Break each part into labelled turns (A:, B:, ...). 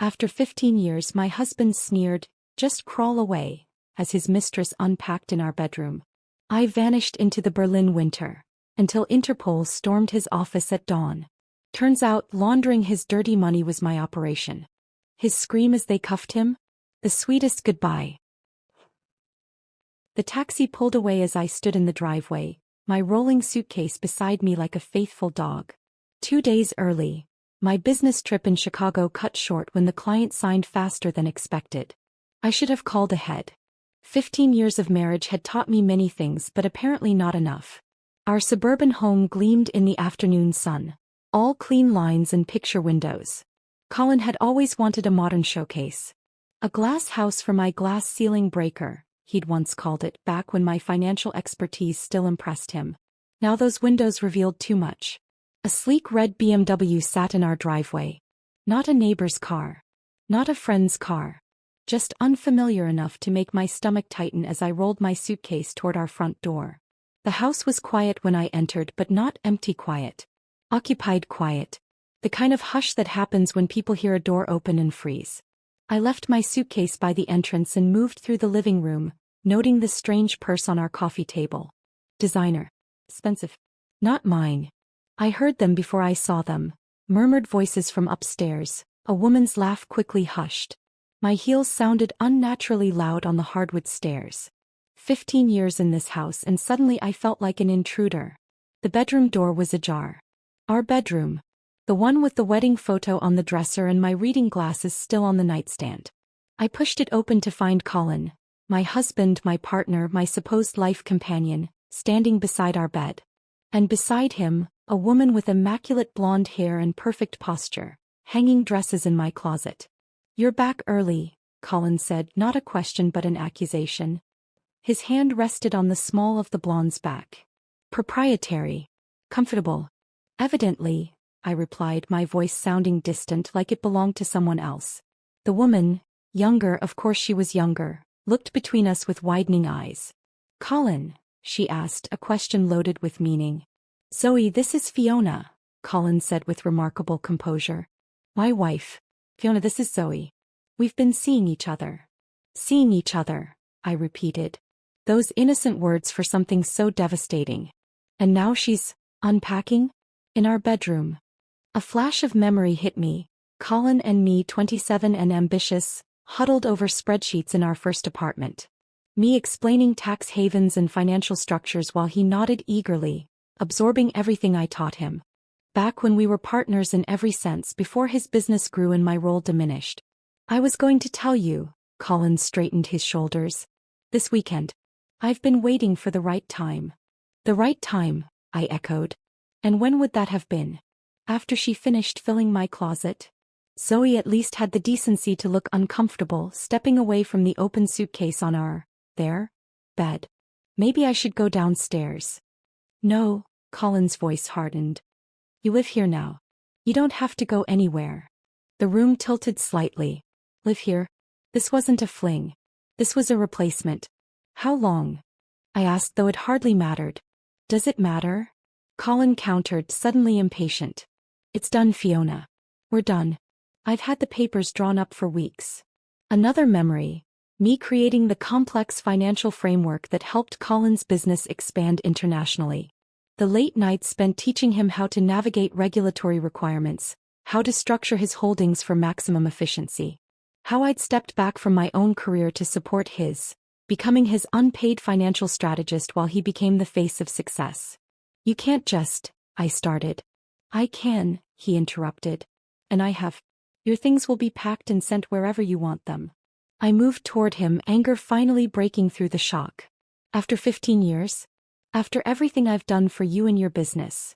A: After 15 years, my husband sneered, "Just crawl away," as his mistress unpacked in our bedroom. I vanished into the Berlin winter, until Interpol stormed his office at dawn. Turns out, laundering his dirty money was my operation. His scream as they cuffed him? The sweetest goodbye. The taxi pulled away as I stood in the driveway, my rolling suitcase beside me like a faithful dog. 2 days early. My business trip in Chicago cut short when the client signed faster than expected. I should have called ahead. 15 years of marriage had taught me many things, but apparently not enough. Our suburban home gleamed in the afternoon sun. All clean lines and picture windows. Colin had always wanted a modern showcase. A glass house for my glass ceiling breaker, he'd once called it, back when my financial expertise still impressed him. Now those windows revealed too much. A sleek red BMW sat in our driveway. Not a neighbor's car. Not a friend's car. Just unfamiliar enough to make my stomach tighten as I rolled my suitcase toward our front door. The house was quiet when I entered, but not empty quiet. Occupied quiet. The kind of hush that happens when people hear a door open and freeze. I left my suitcase by the entrance and moved through the living room, noting the strange purse on our coffee table. Designer. Expensive. Not mine. I heard them before I saw them. Murmured voices from upstairs. A woman's laugh quickly hushed. My heels sounded unnaturally loud on the hardwood stairs. 15 years in this house, and suddenly I felt like an intruder. The bedroom door was ajar. Our bedroom. The one with the wedding photo on the dresser and my reading glasses still on the nightstand. I pushed it open to find Colin, my husband, my partner, my supposed life companion, standing beside our bed. And beside him, a woman with immaculate blonde hair and perfect posture, hanging dresses in my closet. "You're back early," Colin said, not a question but an accusation. His hand rested on the small of the blonde's back. "Proprietary. Comfortable." "Evidently," I replied, my voice sounding distant like it belonged to someone else. The woman, younger, of course she was younger, looked between us with widening eyes. "Colin," she asked, a question loaded with meaning. "Zoe, this is Fiona," Colin said with remarkable composure. "My wife. Fiona, this is Zoe. We've been seeing each other." "Seeing each other," I repeated. Those innocent words for something so devastating. And now she's unpacking? In our bedroom. A flash of memory hit me. Colin and me, 27 and ambitious, huddled over spreadsheets in our first apartment. Me explaining tax havens and financial structures while he nodded eagerly, absorbing everything I taught him. Back when we were partners in every sense, before his business grew and my role diminished. "I was going to tell you," Colin straightened his shoulders. "This weekend. I've been waiting for the right time." "The right time," I echoed. "And when would that have been?" "After she finished filling my closet." Zoe at least had the decency to look uncomfortable, stepping away from the open suitcase on our bed. "Maybe I should go downstairs." "No," Colin's voice hardened. "You live here now. You don't have to go anywhere." The room tilted slightly. "Live here?" This wasn't a fling. This was a replacement. "How long?" I asked, though it hardly mattered. "Does it matter?" Colin countered, suddenly impatient. "It's done, Fiona. We're done. I've had the papers drawn up for weeks." Another memory. Me creating the complex financial framework that helped Colin's business expand internationally. The late nights spent teaching him how to navigate regulatory requirements, how to structure his holdings for maximum efficiency. How I'd stepped back from my own career to support his, becoming his unpaid financial strategist while he became the face of success. "You can't just," I started. "I can," he interrupted. "And I have. Your things will be packed and sent wherever you want them." I moved toward him, anger finally breaking through the shock. "After 15 years? After everything I've done for you and your business?"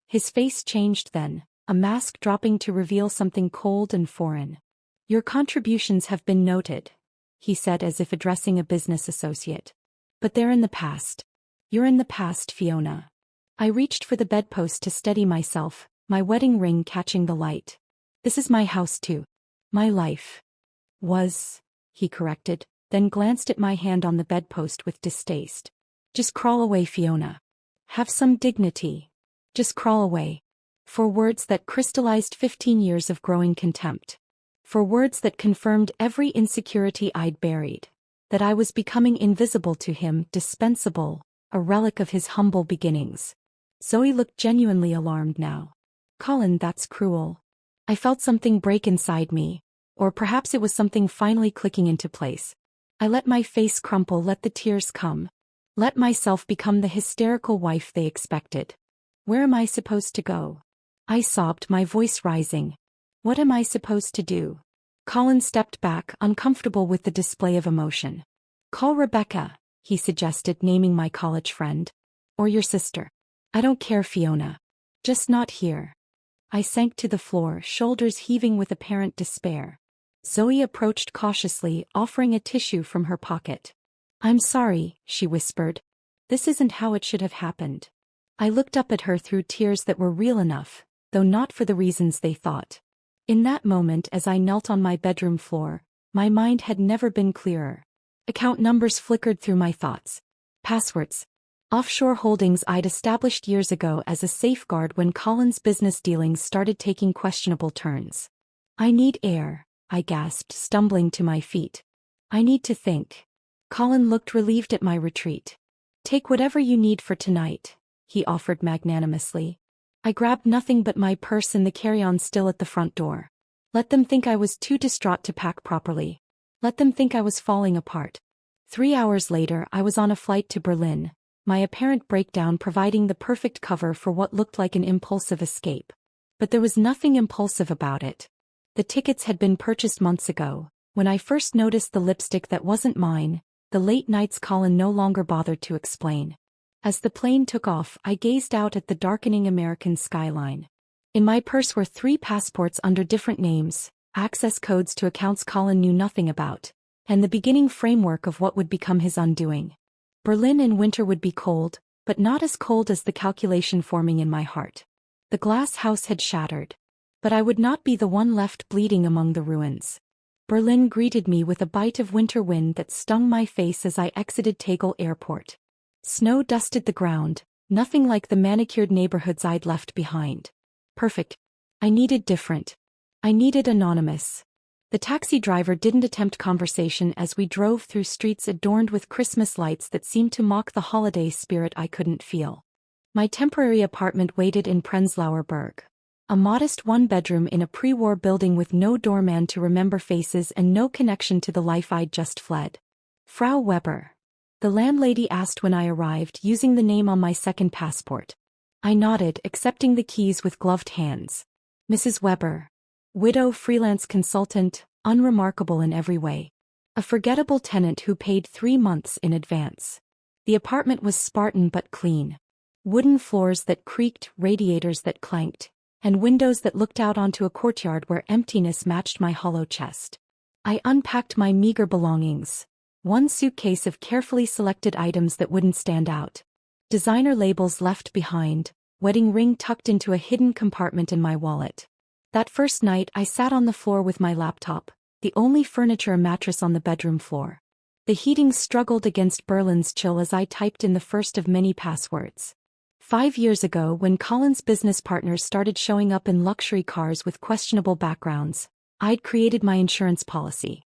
A: His face changed then, a mask dropping to reveal something cold and foreign. "Your contributions have been noted," he said as if addressing a business associate. "But they're in the past. You're in the past, Fiona." I reached for the bedpost to steady myself, my wedding ring catching the light. "This is my house too. My life." "Was," he corrected, then glanced at my hand on the bedpost with distaste. "Just crawl away, Fiona. Have some dignity. Just crawl away." 4 words that crystallized 15 years of growing contempt. For words that confirmed every insecurity I'd buried. That I was becoming invisible to him, dispensable, a relic of his humble beginnings. Zoe looked genuinely alarmed now. Colin, that's cruel. I felt something break inside me, or perhaps it was something finally clicking into place. I let my face crumple, let the tears come. Let myself become the hysterical wife they expected. Where am I supposed to go? I sobbed, my voice rising. What am I supposed to do? Colin stepped back, uncomfortable with the display of emotion. Call Rebecca, he suggested, naming my college friend. Or your sister. I don't care, Fiona. Just not here. I sank to the floor, shoulders heaving with apparent despair. Zoe approached cautiously, offering a tissue from her pocket. I'm sorry, she whispered. This isn't how it should have happened. I looked up at her through tears that were real enough, though not for the reasons they thought. In that moment, as I knelt on my bedroom floor, my mind had never been clearer. Account numbers flickered through my thoughts. Passwords. Offshore holdings I'd established years ago as a safeguard when Colin's business dealings started taking questionable turns. I need air, I gasped, stumbling to my feet. I need to think. Colin looked relieved at my retreat. Take whatever you need for tonight, he offered magnanimously. I grabbed nothing but my purse and the carry-on still at the front door. Let them think I was too distraught to pack properly. Let them think I was falling apart. 3 hours later, I was on a flight to Berlin, my apparent breakdown providing the perfect cover for what looked like an impulsive escape. But there was nothing impulsive about it. The tickets had been purchased months ago. When I first noticed the lipstick that wasn't mine, the late nights Colin no longer bothered to explain. As the plane took off, I gazed out at the darkening American skyline. In my purse were 3 passports under different names, access codes to accounts Colin knew nothing about, and the beginning framework of what would become his undoing. Berlin in winter would be cold, but not as cold as the calculation forming in my heart. The glass house had shattered. But I would not be the one left bleeding among the ruins. Berlin greeted me with a bite of winter wind that stung my face as I exited Tegel Airport. Snow dusted the ground, nothing like the manicured neighborhoods I'd left behind. Perfect. I needed different. I needed anonymous. The taxi driver didn't attempt conversation as we drove through streets adorned with Christmas lights that seemed to mock the holiday spirit I couldn't feel. My temporary apartment waited in Prenzlauer Berg. A modest one-bedroom in a pre-war building with no doorman to remember faces and no connection to the life I'd just fled. Frau Weber. The landlady asked when I arrived, using the name on my second passport. I nodded, accepting the keys with gloved hands. Mrs. Weber. Widow, freelance consultant, unremarkable in every way. A forgettable tenant who paid 3 months in advance. The apartment was Spartan but clean. Wooden floors that creaked, radiators that clanked, and windows that looked out onto a courtyard where emptiness matched my hollow chest. I unpacked my meager belongings. 1 suitcase of carefully selected items that wouldn't stand out. Designer labels left behind, wedding ring tucked into a hidden compartment in my wallet. That first night I sat on the floor with my laptop, the only furniture a mattress on the bedroom floor. The heating struggled against Berlin's chill as I typed in the first of many passwords. 5 years ago, when Colin's business partners started showing up in luxury cars with questionable backgrounds, I'd created my insurance policy.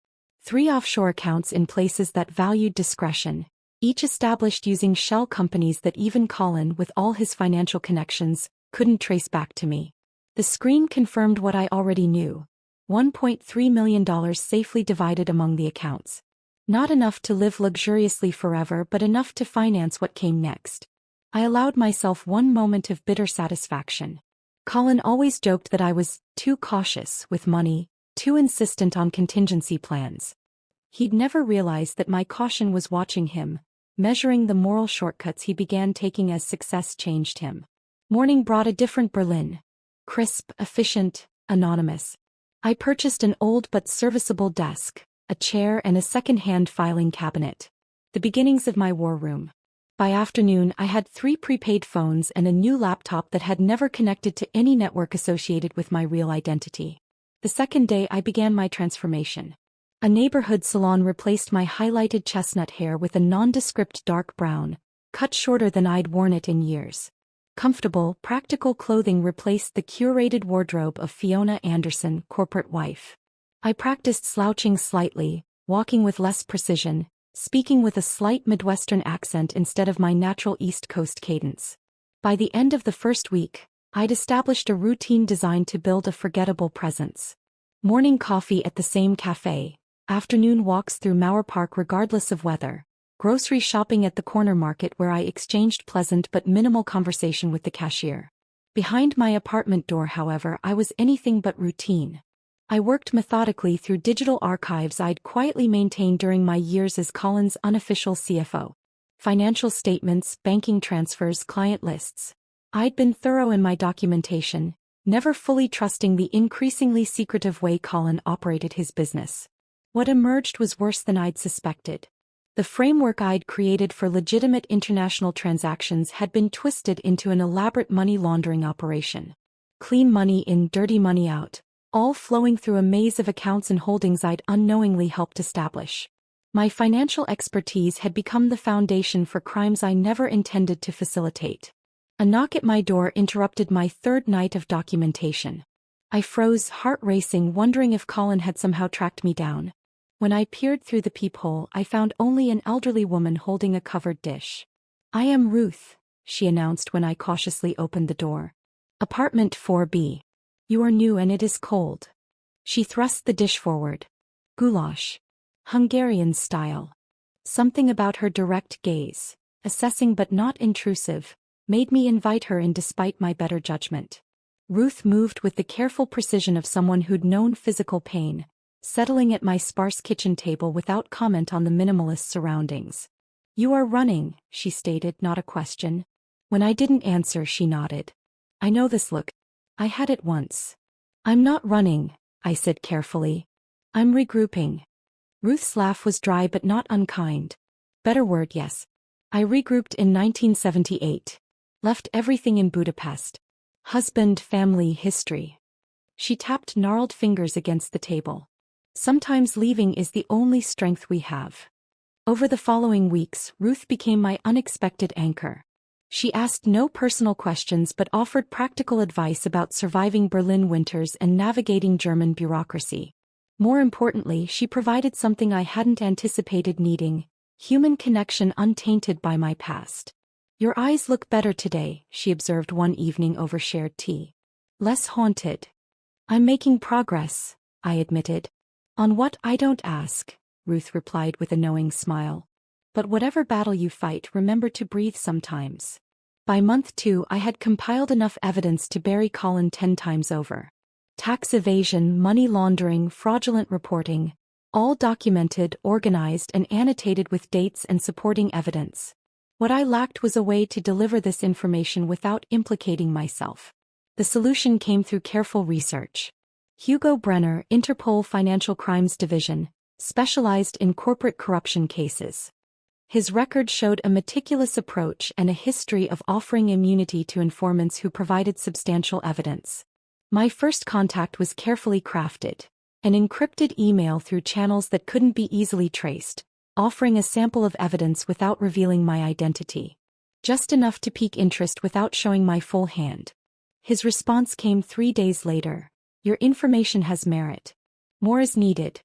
A: 3 offshore accounts in places that valued discretion, each established using shell companies that even Colin, with all his financial connections, couldn't trace back to me. The screen confirmed what I already knew. $1.3 million safely divided among the accounts. Not enough to live luxuriously forever, but enough to finance what came next. I allowed myself one moment of bitter satisfaction. Colin always joked that I was too cautious with money, too insistent on contingency plans. He'd never realized that my caution was watching him, measuring the moral shortcuts he began taking as success changed him. Morning brought a different Berlin. Crisp, efficient, anonymous. I purchased an old but serviceable desk, a chair and a second-hand filing cabinet. The beginnings of my war room. By afternoon I had 3 prepaid phones and a new laptop that had never connected to any network associated with my real identity. The second day I began my transformation. A neighborhood salon replaced my highlighted chestnut hair with a nondescript dark brown, cut shorter than I'd worn it in years. Comfortable, practical clothing replaced the curated wardrobe of Fiona Anderson, corporate wife. I practiced slouching slightly, walking with less precision, speaking with a slight Midwestern accent instead of my natural East Coast cadence. By the end of the first week, I'd established a routine designed to build a forgettable presence. Morning coffee at the same cafe, afternoon walks through Mauer Park regardless of weather, grocery shopping at the corner market where I exchanged pleasant but minimal conversation with the cashier. Behind my apartment door, however, I was anything but routine. I worked methodically through digital archives I'd quietly maintained during my years as Colin's unofficial CFO. Financial statements, banking transfers, client lists. I'd been thorough in my documentation, never fully trusting the increasingly secretive way Colin operated his business. What emerged was worse than I'd suspected. The framework I'd created for legitimate international transactions had been twisted into an elaborate money laundering operation. Clean money in, dirty money out, all flowing through a maze of accounts and holdings I'd unknowingly helped establish. My financial expertise had become the foundation for crimes I never intended to facilitate. A knock at my door interrupted my third night of documentation. I froze, heart racing, wondering if Colin had somehow tracked me down. When I peered through the peephole, I found only an elderly woman holding a covered dish. "I am Ruth," she announced when I cautiously opened the door. "Apartment 4B. You are new and it is cold." She thrust the dish forward. "Goulash. Hungarian style." Something about her direct gaze, assessing but not intrusive, made me invite her in despite my better judgment. Ruth moved with the careful precision of someone who'd known physical pain, settling at my sparse kitchen table without comment on the minimalist surroundings. "You are running," she stated, not a question. When I didn't answer, she nodded. "I know this look. I had it once." "I'm not running," I said carefully. "I'm regrouping." Ruth's laugh was dry but not unkind. "Better word, yes. I regrouped in 1978. Left everything in Budapest. Husband, family, history." She tapped gnarled fingers against the table. "Sometimes leaving is the only strength we have." Over the following weeks, Ruth became my unexpected anchor. She asked no personal questions but offered practical advice about surviving Berlin winters and navigating German bureaucracy. More importantly, she provided something I hadn't anticipated needing: human connection untainted by my past. "Your eyes look better today," she observed one evening over shared tea. "Less haunted." "I'm making progress," I admitted. "On what, I don't ask," Ruth replied with a knowing smile. "But whatever battle you fight, remember to breathe sometimes." By month 2, I had compiled enough evidence to bury Colin 10 times over. Tax evasion, money laundering, fraudulent reporting, all documented, organized, and annotated with dates and supporting evidence. What I lacked was a way to deliver this information without implicating myself. The solution came through careful research. Hugo Brenner, Interpol Financial Crimes Division, specialized in corporate corruption cases. His record showed a meticulous approach and a history of offering immunity to informants who provided substantial evidence. My first contact was carefully crafted, an encrypted email through channels that couldn't be easily traced, offering a sample of evidence without revealing my identity. Just enough to pique interest without showing my full hand. His response came 3 days later. "Your information has merit. More is needed."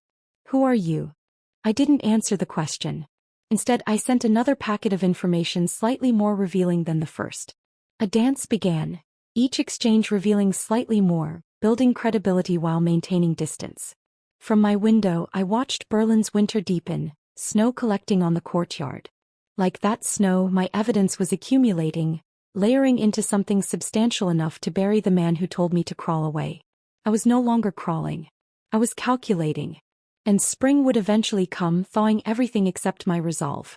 A: "Who are you?" I didn't answer the question. Instead, I sent another packet of information slightly more revealing than the first. A dance began, each exchange revealing slightly more, building credibility while maintaining distance. From my window, I watched Berlin's winter deepen, snow collecting on the courtyard. Like that snow, my evidence was accumulating, layering into something substantial enough to bury the man who told me to crawl away. I was no longer crawling. I was calculating. And spring would eventually come, thawing everything except my resolve.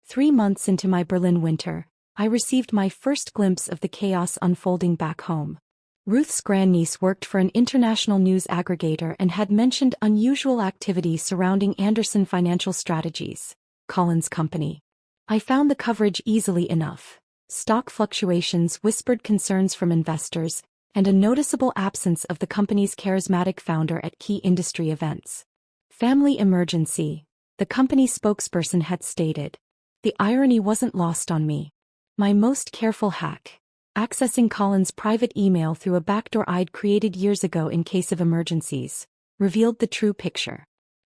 A: 3 months into my Berlin winter, I received my first glimpse of the chaos unfolding back home. Ruth's grandniece worked for an international news aggregator and had mentioned unusual activity surrounding Anderson Financial Strategies, Colin's company. I found the coverage easily enough. Stock fluctuations, whispered concerns from investors, and a noticeable absence of the company's charismatic founder at key industry events. "Family emergency," the company spokesperson had stated. The irony wasn't lost on me. My most careful hack, accessing Colin's private email through a backdoor I'd created years ago in case of emergencies, revealed the true picture.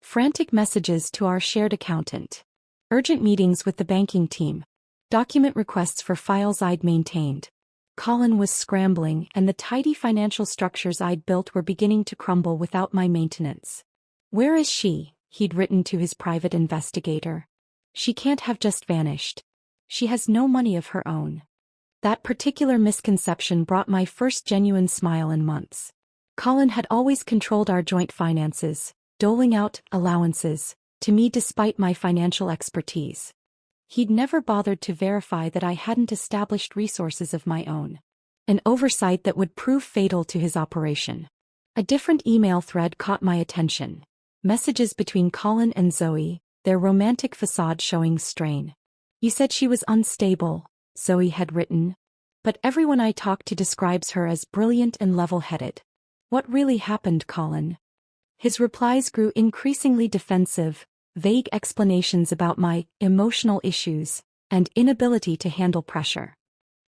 A: Frantic messages to our shared accountant. Urgent meetings with the banking team. Document requests for files I'd maintained. Colin was scrambling, and the tidy financial structures I'd built were beginning to crumble without my maintenance. "Where is she?" he'd written to his private investigator. "She can't have just vanished. She has no money of her own." That particular misconception brought my first genuine smile in months. Colin had always controlled our joint finances, doling out allowances to me despite my financial expertise. He'd never bothered to verify that I hadn't established resources of my own. An oversight that would prove fatal to his operation. A different email thread caught my attention. Messages between Colin and Zoe, their romantic facade showing strain. "You said she was unstable," Zoe had written. "But everyone I talk to describes her as brilliant and level-headed. What really happened, Colin?" His replies grew increasingly defensive, vague explanations about my emotional issues and inability to handle pressure.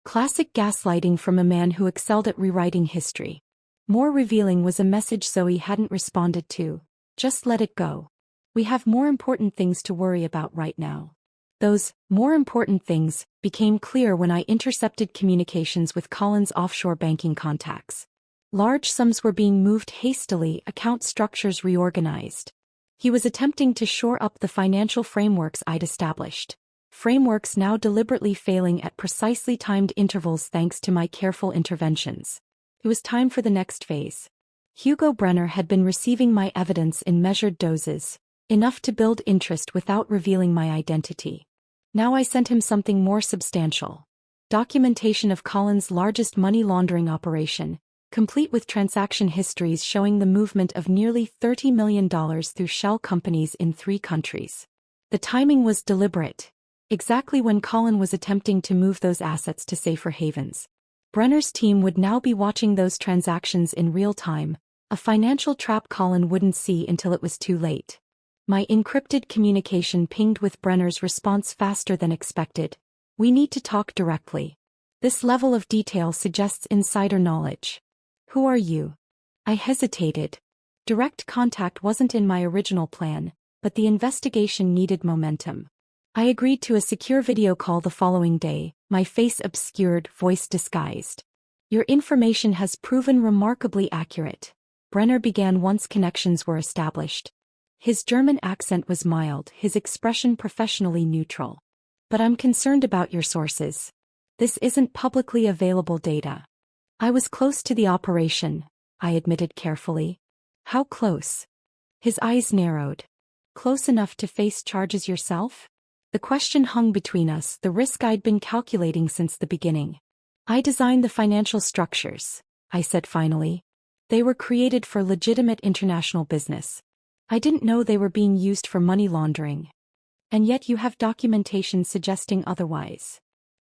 A: Classic gaslighting from a man who excelled at rewriting history. More revealing was a message Zoe hadn't responded to. "Just let it go. We have more important things to worry about right now." Those more important things became clear when I intercepted communications with Colin's offshore banking contacts. Large sums were being moved hastily, account structures reorganized. He was attempting to shore up the financial frameworks I'd established. Frameworks now deliberately failing at precisely timed intervals thanks to my careful interventions. It was time for the next phase. Hugo Brenner had been receiving my evidence in measured doses, enough to build interest without revealing my identity. Now I sent him something more substantial. Documentation of Colin's largest money laundering operation, complete with transaction histories showing the movement of nearly $30 million through shell companies in 3 countries. The timing was deliberate, exactly when Colin was attempting to move those assets to safer havens. Brenner's team would now be watching those transactions in real time, a financial trap Colin wouldn't see until it was too late. My encrypted communication pinged with Brenner's response faster than expected. "We need to talk directly. This level of detail suggests insider knowledge." "Who are you?" I hesitated. Direct contact wasn't in my original plan, but the investigation needed momentum. I agreed to a secure video call the following day, my face obscured, voice disguised. "Your information has proven remarkably accurate," Brenner began once connections were established. His German accent was mild, his expression professionally neutral. "But I'm concerned about your sources. This isn't publicly available data." "I was close to the operation," I admitted carefully. "How close?" His eyes narrowed. "Close enough to face charges yourself?" The question hung between us, the risk I'd been calculating since the beginning. "I designed the financial structures," I said finally. "They were created for legitimate international business. I didn't know they were being used for money laundering." "And yet you have documentation suggesting otherwise."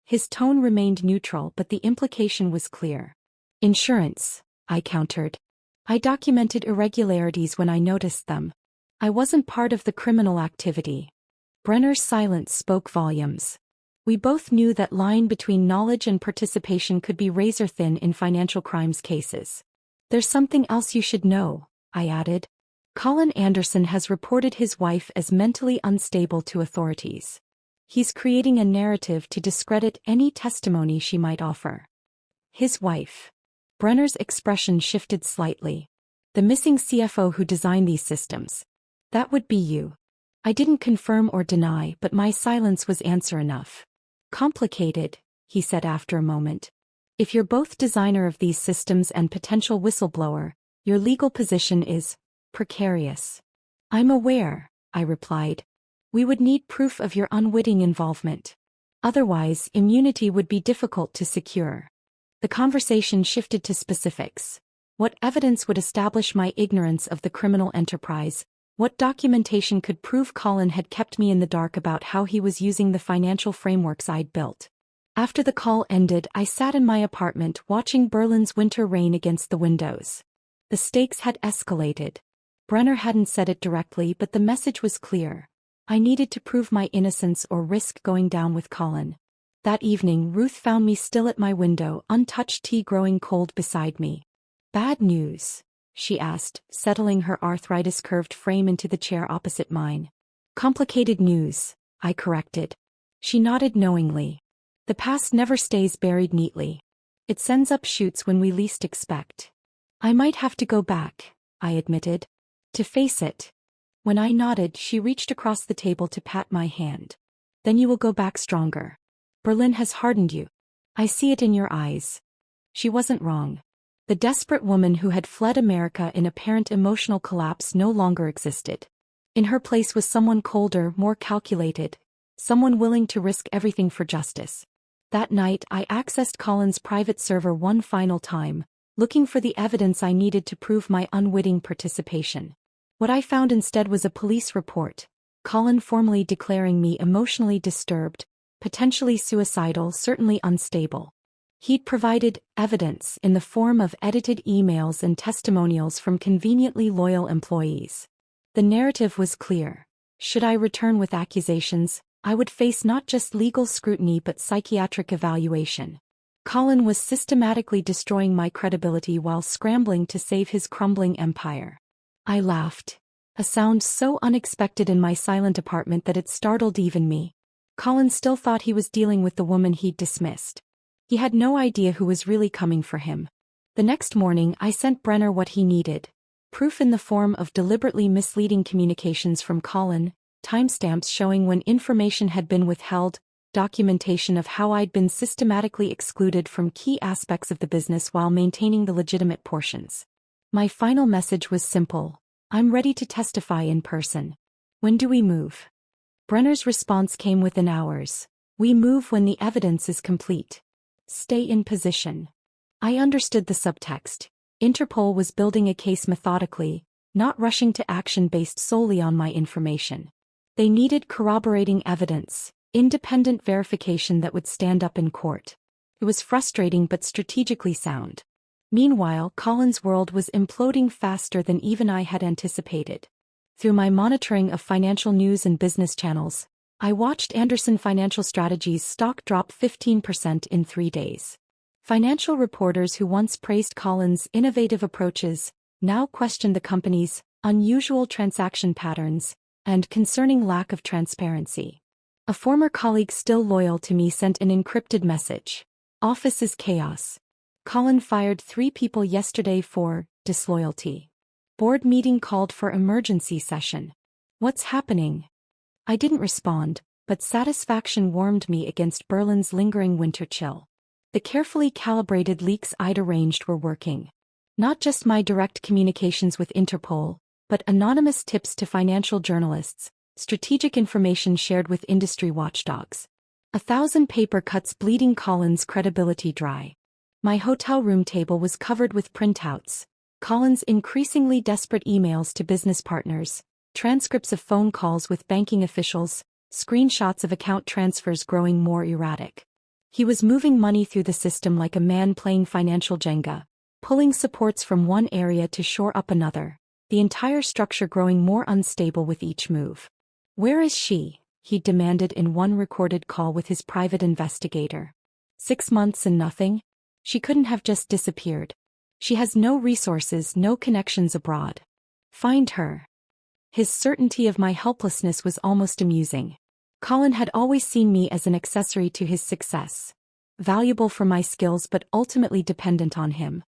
A: His tone remained neutral, but the implication was clear. "Insurance," I countered. "I documented irregularities when I noticed them. I wasn't part of the criminal activity." Brenner's silence spoke volumes. We both knew that line between knowledge and participation could be razor-thin in financial crimes cases. "There's something else you should know," I added. "Colin Anderson has reported his wife as mentally unstable to authorities. He's creating a narrative to discredit any testimony she might offer." "His wife." Brenner's expression shifted slightly. "The missing CFO who designed these systems. That would be you." I didn't confirm or deny, but my silence was answer enough. "Complicated," he said after a moment. "If you're both designer of these systems and potential whistleblower, your legal position is precarious." "I'm aware," I replied. "We would need proof of your unwitting involvement. Otherwise, immunity would be difficult to secure." The conversation shifted to specifics. What evidence would establish my ignorance of the criminal enterprise? What documentation could prove Colin had kept me in the dark about how he was using the financial frameworks I'd built? After the call ended, I sat in my apartment watching Berlin's winter rain against the windows. The stakes had escalated. Brenner hadn't said it directly, but the message was clear. I needed to prove my innocence or risk going down with Colin. That evening, Ruth found me still at my window, untouched tea growing cold beside me. "Bad news," she asked, settling her arthritis-curved frame into the chair opposite mine. Complicated news, I corrected. She nodded knowingly. The past never stays buried neatly. It sends up shoots when we least expect. I might have to go back, I admitted. To face it. When I nodded, she reached across the table to pat my hand. Then you will go back stronger. Berlin has hardened you. I see it in your eyes. She wasn't wrong. The desperate woman who had fled America in apparent emotional collapse no longer existed. In her place was someone colder, more calculated, someone willing to risk everything for justice. That night, I accessed Colin's private server one final time, looking for the evidence I needed to prove my unwitting participation. What I found instead was a police report, Colin formally declaring me emotionally disturbed, potentially suicidal, certainly unstable. He'd provided evidence in the form of edited emails and testimonials from conveniently loyal employees. The narrative was clear. Should I return with accusations, I would face not just legal scrutiny but psychiatric evaluation. Colin was systematically destroying my credibility while scrambling to save his crumbling empire. I laughed. A sound so unexpected in my silent apartment that it startled even me. Colin still thought he was dealing with the woman he'd dismissed. He had no idea who was really coming for him. The next morning I sent Brenner what he needed. Proof in the form of deliberately misleading communications from Colin, timestamps showing when information had been withheld, documentation of how I'd been systematically excluded from key aspects of the business while maintaining the legitimate portions. My final message was simple. I'm ready to testify in person. When do we move? Brenner's response came within hours. We move when the evidence is complete. Stay in position. I understood the subtext. Interpol was building a case methodically, not rushing to action based solely on my information. They needed corroborating evidence, independent verification that would stand up in court. It was frustrating but strategically sound. Meanwhile, Colin's world was imploding faster than even I had anticipated. Through my monitoring of financial news and business channels, I watched Anderson Financial Strategies' stock drop 15% in 3 days. Financial reporters who once praised Colin's innovative approaches now questioned the company's unusual transaction patterns and concerning lack of transparency. A former colleague still loyal to me sent an encrypted message. Office is chaos. Colin fired 3 people yesterday for disloyalty. Board meeting called for emergency session. What's happening? I didn't respond, but satisfaction warmed me against Berlin's lingering winter chill. The carefully calibrated leaks I'd arranged were working. Not just my direct communications with Interpol, but anonymous tips to financial journalists, strategic information shared with industry watchdogs. 1,000 paper cuts bleeding Colin's credibility dry. My hotel room table was covered with printouts, Colin's increasingly desperate emails to business partners, transcripts of phone calls with banking officials, screenshots of account transfers growing more erratic. He was moving money through the system like a man playing financial Jenga, pulling supports from one area to shore up another, the entire structure growing more unstable with each move. Where is she? He demanded in one recorded call with his private investigator. 6 months and nothing? She couldn't have just disappeared. She has no resources, no connections abroad. Find her. His certainty of my helplessness was almost amusing. Colin had always seen me as an accessory to his success, valuable for my skills but ultimately dependent on him.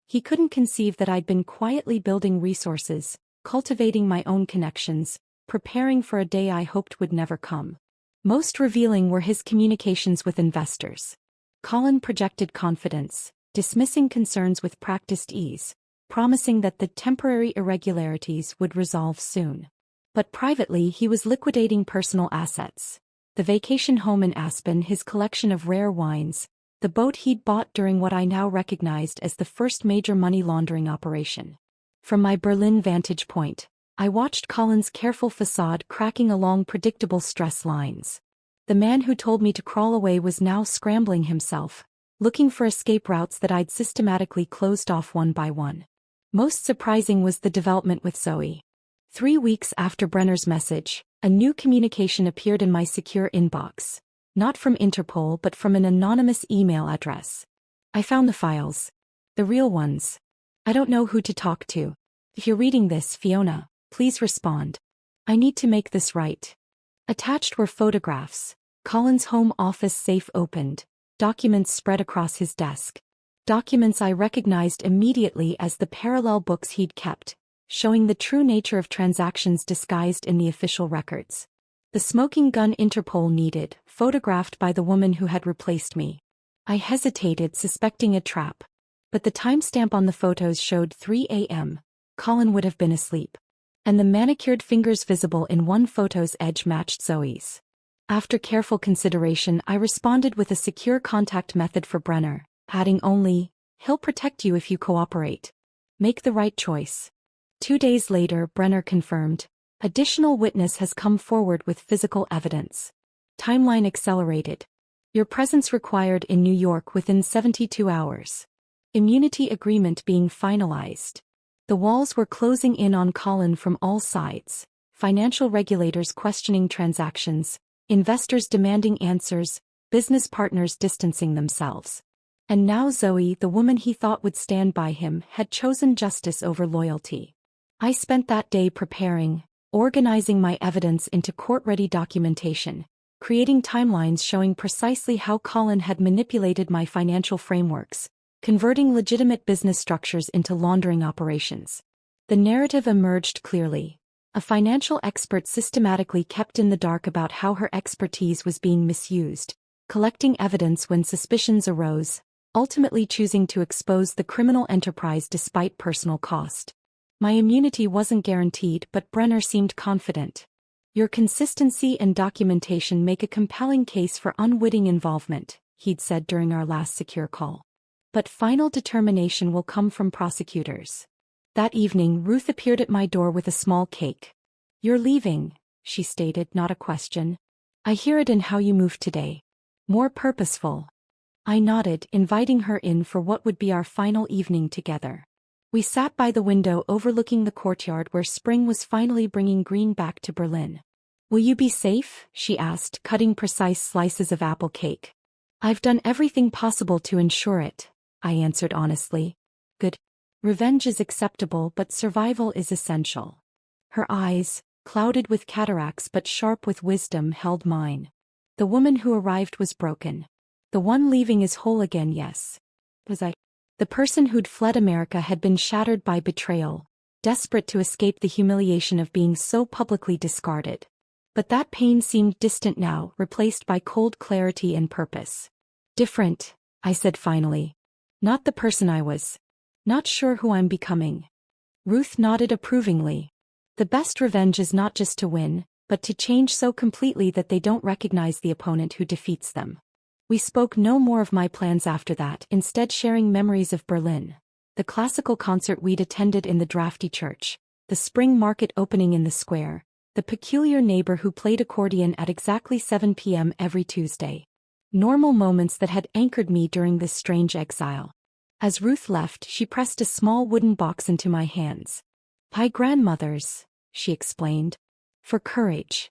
A: He couldn't conceive that I'd been quietly building resources, cultivating my own connections, preparing for a day I hoped would never come. Most revealing were his communications with investors. Colin projected confidence, dismissing concerns with practiced ease, promising that the temporary irregularities would resolve soon. But privately he was liquidating personal assets. The vacation home in Aspen, his collection of rare wines, the boat he'd bought during what I now recognized as the first major money laundering operation. From my Berlin vantage point, I watched Colin's careful facade cracking along predictable stress lines. The man who told me to crawl away was now scrambling himself, looking for escape routes that I'd systematically closed off one by one. Most surprising was the development with Zoe. 3 weeks after Brenner's message, a new communication appeared in my secure inbox. Not from Interpol but from an anonymous email address. I found the files. The real ones. I don't know who to talk to. If you're reading this, Fiona, please respond. I need to make this right. Attached were photographs. Colin's home office safe opened. Documents spread across his desk. Documents I recognized immediately as the parallel books he'd kept, showing the true nature of transactions disguised in the official records. The smoking gun Interpol needed, photographed by the woman who had replaced me. I hesitated, suspecting a trap. But the timestamp on the photos showed 3 a.m. Colin would have been asleep. And the manicured fingers visible in one photo's edge matched Zoe's. After careful consideration, I responded with a secure contact method for Brenner, adding only, "He'll protect you if you cooperate. Make the right choice." 2 days later, Brenner confirmed, "Additional witness has come forward with physical evidence." Timeline accelerated. "Your presence required in New York within 72 hours. Immunity agreement being finalized." The walls were closing in on Colin from all sides. Financial regulators questioning transactions, investors demanding answers, business partners distancing themselves. And now Zoe, the woman he thought would stand by him, had chosen justice over loyalty. I spent that day preparing, organizing my evidence into court-ready documentation, creating timelines showing precisely how Colin had manipulated my financial frameworks, converting legitimate business structures into laundering operations. The narrative emerged clearly. A financial expert systematically kept in the dark about how her expertise was being misused, collecting evidence when suspicions arose, ultimately choosing to expose the criminal enterprise despite personal cost. My immunity wasn't guaranteed, but Brenner seemed confident. "Your consistency and documentation make a compelling case for unwitting involvement," he'd said during our last secure call. "But final determination will come from prosecutors." That evening, Ruth appeared at my door with a small cake. "You're leaving," she stated, not a question. "I hear it in how you moved today. More purposeful." I nodded, inviting her in for what would be our final evening together. We sat by the window overlooking the courtyard where spring was finally bringing green back to Berlin. "Will you be safe?" she asked, cutting precise slices of apple cake. "I've done everything possible to ensure it," I answered honestly. "Good. Revenge is acceptable, but survival is essential." Her eyes, clouded with cataracts but sharp with wisdom, held mine. "The woman who arrived was broken. The one leaving is whole again, yes." Was I? The person who'd fled America had been shattered by betrayal, desperate to escape the humiliation of being so publicly discarded. But that pain seemed distant now, replaced by cold clarity and purpose. "Different," I said finally. "Not the person I was. Not sure who I'm becoming." Ruth nodded approvingly. "The best revenge is not just to win, but to change so completely that they don't recognize the opponent who defeats them." We spoke no more of my plans after that, instead sharing memories of Berlin. The classical concert we'd attended in the drafty church, the spring market opening in the square, the peculiar neighbor who played accordion at exactly 7 p.m. every Tuesday. Normal moments that had anchored me during this strange exile. As Ruth left, she pressed a small wooden box into my hands. "My grandmother's," she explained. "For courage."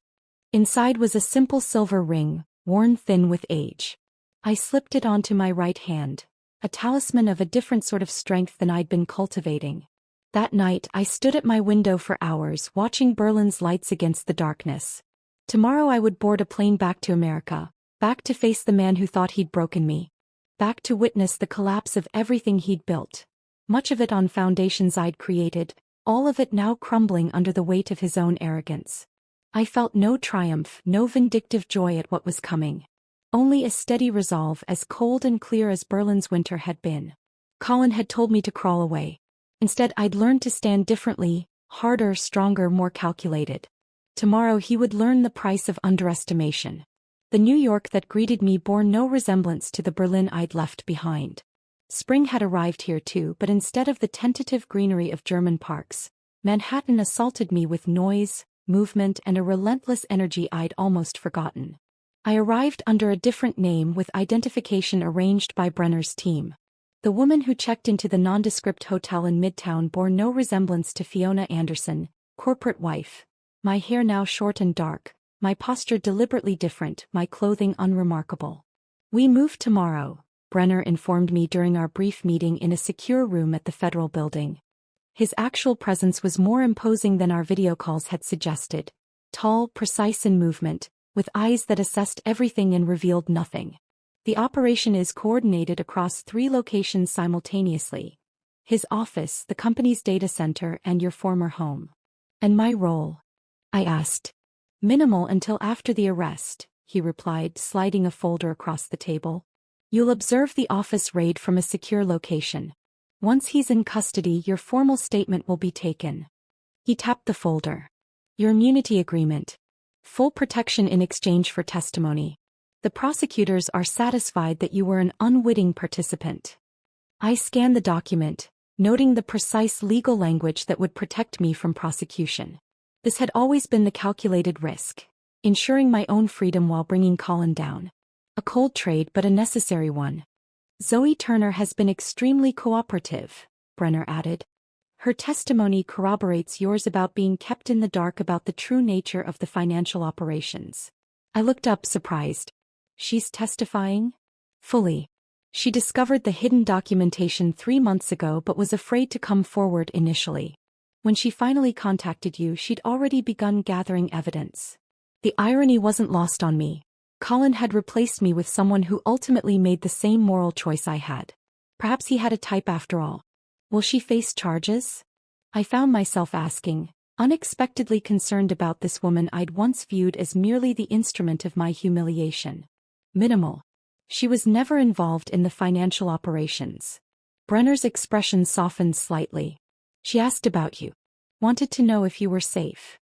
A: Inside was a simple silver ring, worn thin with age. I slipped it onto my right hand, a talisman of a different sort of strength than I'd been cultivating. That night, I stood at my window for hours, watching Berlin's lights against the darkness. Tomorrow I would board a plane back to America, back to face the man who thought he'd broken me. Back to witness the collapse of everything he'd built. Much of it on foundations I'd created, all of it now crumbling under the weight of his own arrogance. I felt no triumph, no vindictive joy at what was coming. Only a steady resolve, as cold and clear as Berlin's winter had been. Colin had told me to crawl away. Instead, I'd learned to stand differently, harder, stronger, more calculated. Tomorrow he would learn the price of underestimation. The New York that greeted me bore no resemblance to the Berlin I'd left behind. Spring had arrived here too, but instead of the tentative greenery of German parks, Manhattan assaulted me with noise, movement, and a relentless energy I'd almost forgotten. I arrived under a different name with identification arranged by Brenner's team. The woman who checked into the nondescript hotel in Midtown bore no resemblance to Fiona Anderson, corporate wife. My hair now short and dark, my posture deliberately different, my clothing unremarkable. "We move tomorrow," Brenner informed me during our brief meeting in a secure room at the federal building. His actual presence was more imposing than our video calls had suggested. Tall, precise in movement, with eyes that assessed everything and revealed nothing. The operation is coordinated across 3 locations simultaneously. His office, the company's data center, and your former home. And my role? I asked. Minimal until after the arrest, he replied, sliding a folder across the table. You'll observe the office raid from a secure location. Once he's in custody, your formal statement will be taken. He tapped the folder. Your immunity agreement. Full protection in exchange for testimony. The prosecutors are satisfied that you were an unwitting participant. I scanned the document, noting the precise legal language that would protect me from prosecution. This had always been the calculated risk, ensuring my own freedom while bringing Colin down. A cold trade, but a necessary one. Zoe Turner has been extremely cooperative, Brenner added. Her testimony corroborates yours about being kept in the dark about the true nature of the financial operations. I looked up, surprised. She's testifying? Fully. She discovered the hidden documentation 3 months ago but was afraid to come forward initially. When she finally contacted you, she'd already begun gathering evidence. The irony wasn't lost on me. Colin had replaced me with someone who ultimately made the same moral choice I had. Perhaps he had a type after all. Will she face charges? I found myself asking, unexpectedly concerned about this woman I'd once viewed as merely the instrument of my humiliation. Minimal. She was never involved in the financial operations. Brenner's expression softened slightly. She asked about you. Wanted to know if you were safe.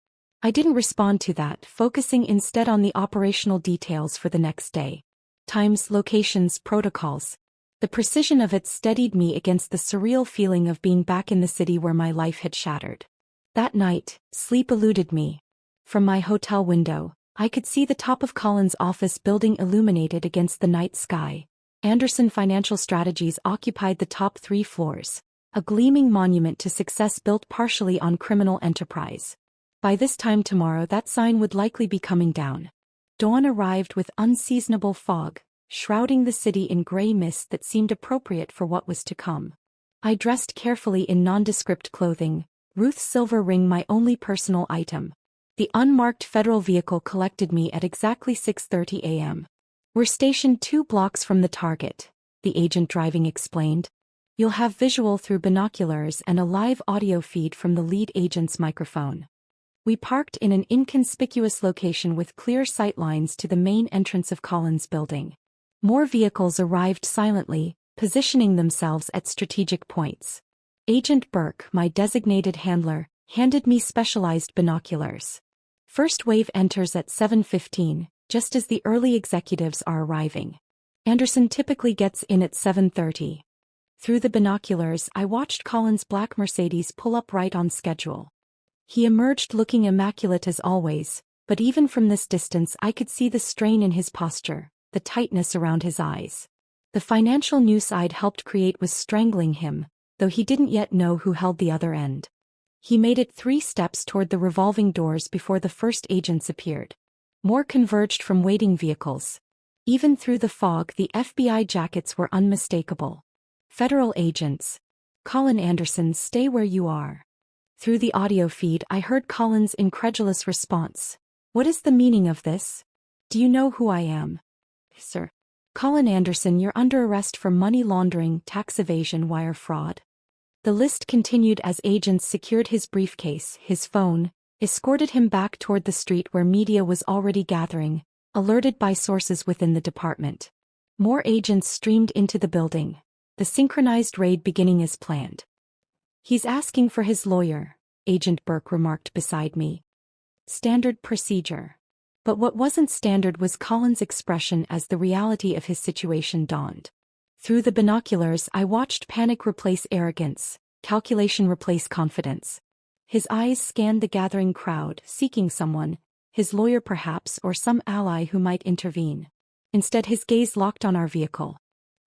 A: I didn't respond to that, focusing instead on the operational details for the next day. Times, locations, protocols. The precision of it steadied me against the surreal feeling of being back in the city where my life had shattered. That night, sleep eluded me. From my hotel window, I could see the top of Colin's office building illuminated against the night sky. Anderson Financial Strategies occupied the top 3 floors, a gleaming monument to success built partially on criminal enterprise. By this time tomorrow, that sign would likely be coming down. Dawn arrived with unseasonable fog, shrouding the city in gray mist that seemed appropriate for what was to come. I dressed carefully in nondescript clothing, Ruth's silver ring my only personal item. The unmarked federal vehicle collected me at exactly 6:30 a.m. We're stationed 2 blocks from the target, the agent driving explained. You'll have visual through binoculars and a live audio feed from the lead agent's microphone. We parked in an inconspicuous location with clear sight lines to the main entrance of Colin's building. More vehicles arrived silently, positioning themselves at strategic points. Agent Burke, my designated handler, handed me specialized binoculars. First wave enters at 7:15, just as the early executives are arriving. Anderson typically gets in at 7:30. Through the binoculars, I watched Colin's black Mercedes pull up right on schedule. He emerged looking immaculate as always, but even from this distance I could see the strain in his posture, the tightness around his eyes. The financial noose I'd helped create was strangling him, though he didn't yet know who held the other end. He made it 3 steps toward the revolving doors before the first agents appeared. More converged from waiting vehicles. Even through the fog, the FBI jackets were unmistakable. Federal agents. Colin Anderson, stay where you are. Through the audio feed, I heard Colin's incredulous response. What is the meaning of this? Do you know who I am? Sir. Colin Anderson, you're under arrest for money laundering, tax evasion, wire fraud. The list continued as agents secured his briefcase, his phone, escorted him back toward the street where media was already gathering, alerted by sources within the department. More agents streamed into the building, the synchronized raid beginning as planned. He's asking for his lawyer, Agent Burke remarked beside me. Standard procedure. But what wasn't standard was Colin's expression as the reality of his situation dawned. Through the binoculars, I watched panic replace arrogance, calculation replace confidence. His eyes scanned the gathering crowd, seeking someone, his lawyer perhaps, or some ally who might intervene. Instead, his gaze locked on our vehicle.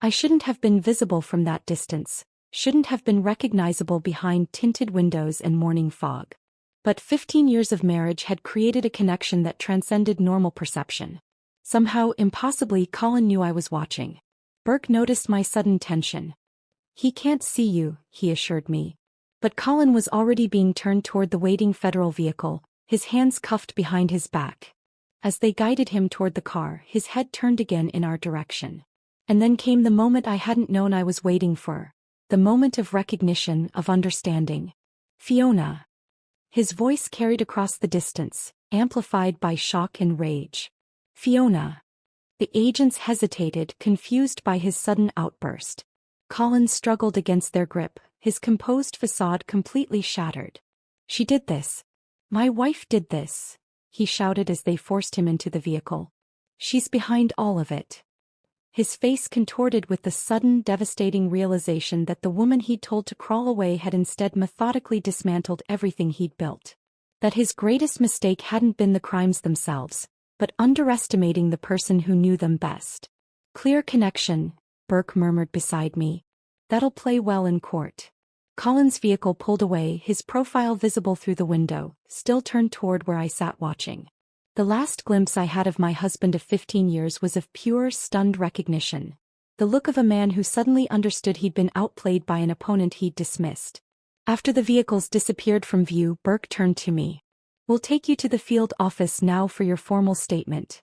A: I shouldn't have been visible from that distance, shouldn't have been recognizable behind tinted windows and morning fog. But 15 years of marriage had created a connection that transcended normal perception. Somehow, impossibly, Colin knew I was watching. Burke noticed my sudden tension. "He can't see you," he assured me. But Colin was already being turned toward the waiting federal vehicle, his hands cuffed behind his back. As they guided him toward the car, his head turned again in our direction. And then came the moment I hadn't known I was waiting for. The moment of recognition, of understanding. "Fiona." His voice carried across the distance, amplified by shock and rage. "Fiona." The agents hesitated, confused by his sudden outburst. Colin struggled against their grip, his composed facade completely shattered. "She did this. My wife did this," he shouted as they forced him into the vehicle. "She's behind all of it." His face contorted with the sudden, devastating realization that the woman he'd told to crawl away had instead methodically dismantled everything he'd built. That his greatest mistake hadn't been the crimes themselves, but underestimating the person who knew them best. "Clear connection," Burke murmured beside me. "That'll play well in court." Colin's vehicle pulled away, his profile visible through the window, still turned toward where I sat watching. The last glimpse I had of my husband of 15 years was of pure, stunned recognition. The look of a man who suddenly understood he'd been outplayed by an opponent he'd dismissed. After the vehicles disappeared from view, Burke turned to me. "We'll take you to the field office now for your formal statement."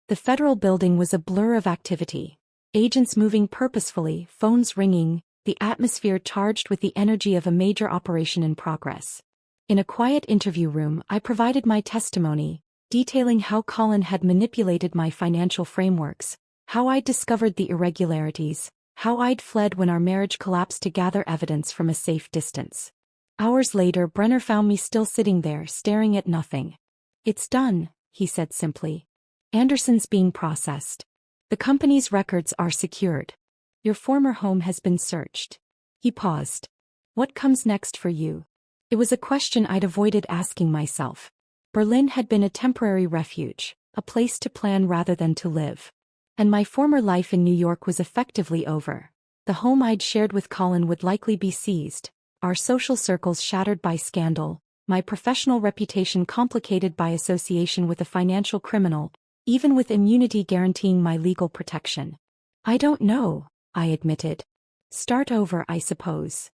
A: The federal building was a blur of activity. Agents moving purposefully, phones ringing, the atmosphere charged with the energy of a major operation in progress. In a quiet interview room, I provided my testimony, detailing how Colin had manipulated my financial frameworks, how I'd discovered the irregularities, how I'd fled when our marriage collapsed to gather evidence from a safe distance. Hours later, Brenner found me still sitting there, staring at nothing. "It's done," he said simply. "Anderson's being processed. The company's records are secured. Your former home has been searched." He paused. "What comes next for you?" It was a question I'd avoided asking myself. Berlin had been a temporary refuge, a place to plan rather than to live. And my former life in New York was effectively over. The home I'd shared with Colin would likely be seized, our social circles shattered by scandal, my professional reputation complicated by association with a financial criminal, even with immunity guaranteeing my legal protection. "I don't know," I admitted. "Start over, I suppose."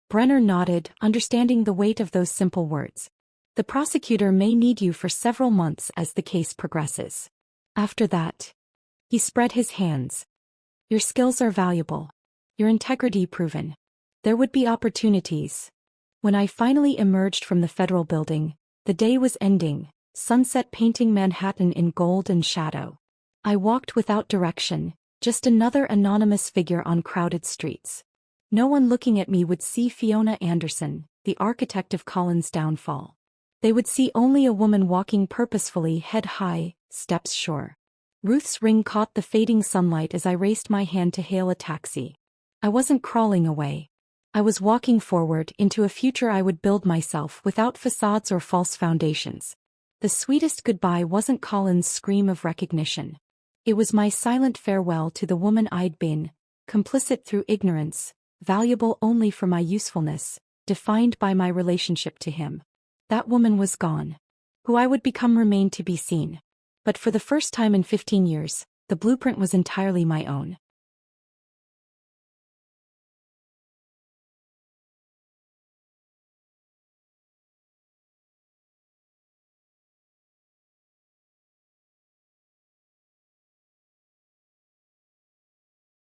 A: Brenner nodded, understanding the weight of those simple words. "The prosecutor may need you for several months as the case progresses. After that..." He spread his hands. "Your skills are valuable. Your integrity proven. There would be opportunities." When I finally emerged from the federal building, the day was ending, sunset painting Manhattan in gold and shadow. I walked without direction, just another anonymous figure on crowded streets. No one looking at me would see Fiona Anderson, the architect of Colin's downfall. They would see only a woman walking purposefully, head high, steps sure. Ruth's ring caught the fading sunlight as I raised my hand to hail a taxi. I wasn't crawling away. I was walking forward into a future I would build myself without facades or false foundations. The sweetest goodbye wasn't Colin's scream of recognition. It was my silent farewell to the woman I'd been, complicit through ignorance, valuable only for my usefulness, defined by my relationship to him. That woman was gone. Who I would become remained to be seen. But for the first time in 15 years, the blueprint was entirely my own.